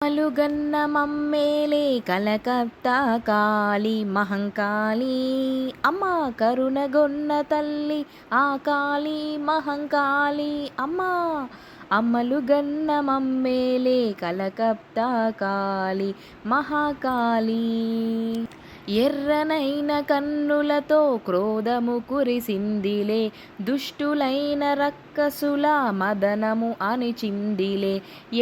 అలుగన్న మమ్మేలే కలకత్తా కాళీ మహంకాళీ అమ్మ కరుణగొన్న తల్లి ఆ కాళీ మహంకాళీ అమ్మ అమ్మలుగన్న మమ్మేలే కలకత్తా కాళీ మహాకాళీ ఎర్రనైన కన్నులతో క్రోధము కురిసిందిలే దుష్టులైన రక్కసుల మదనము అణిచిందిలే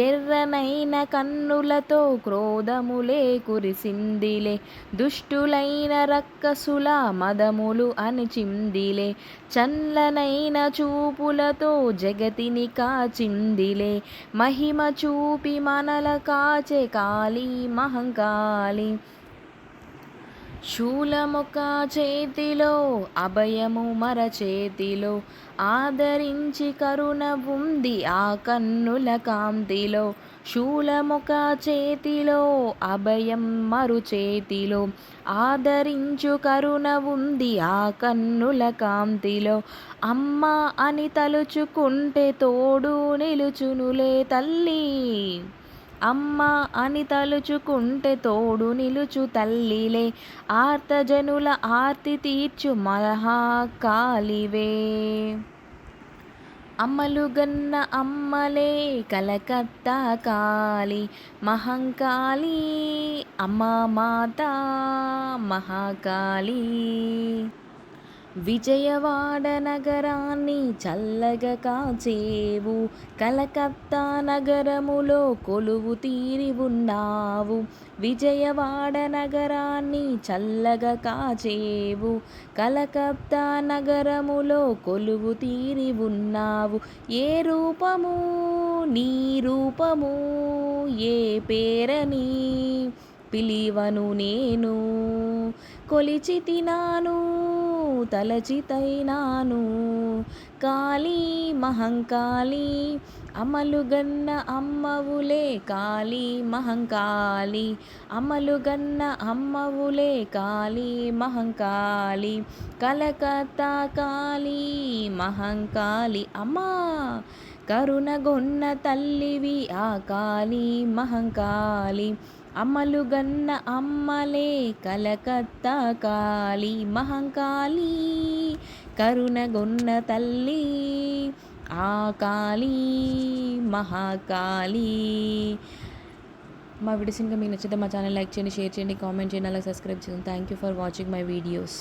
ఎర్రనైన కన్నులతో క్రోధములే కురిసిందిలే దుష్టులైన రక్కసుల మదములు అణిచిందిలే చల్లనైన చూపులతో జగతిని కాచిందిలే మహిమ చూపి మనల కాచే కాళీ మహంకాళీ శూలమొక చేతిలో అభయము మర చేతిలో ఆదరించి కరుణ ఉంది ఆ కన్నుల కాంతిలో శూలమొక చేతిలో అభయం మరు చేతిలో ఆదరించు కరుణ ఉంది ఆ కన్నుల కాంతిలో అమ్మ అని తలుచుకుంటే తోడు నిలుచునులే తల్లి అమ్మ అని తలుచుకుంటే తోడు నిలుచు తల్లిలే ఆర్తజనుల ఆర్తి తీర్చు మహాకాళివే అమ్మలుగన్న అమ్మలే కలకత్తా కాళీ మహంకాళీ అమ్మ మాత మహాకాళీ విజయవాడ నగరాన్ని చల్లగా కాచేవు కలకత్తా నగరములో కొలువు తీరి ఉన్నావు విజయవాడ నగరాన్ని చల్లగా కాచేవు కలకత్తా నగరములో కొలువు తీరి ఉన్నావు ఏ రూపము నీ రూపము ఏ పేరని పిలివను నేను కొలిచితినాను తలచితైనాను కాళీ మహంకాళీ అమలుగన్న అమ్మవులే కాళీ మహంకాళీ అమలుగన్న అమ్మవులే కాళీ మహంకాళీ కలకత్తా కాళీ మహంకాళీ అమ్మా కరుణగొన్న తల్లివి ఆ కాళీ మహంకాళీ అమ్మలుగన్న అమ్మలే కలకత్తా కాళీ మహంకాళీ కరుణగొన్న తల్లి ఆ కాళీ మహాకాళీ మా వీడియోస్ ఇంకా మీకు నచ్చితే మా ఛానల్ లైక్ చేయండి షేర్ చేయండి కామెంట్ చేయండి అలాగే సబ్స్క్రైబ్ చేయండి thank you for watching my videos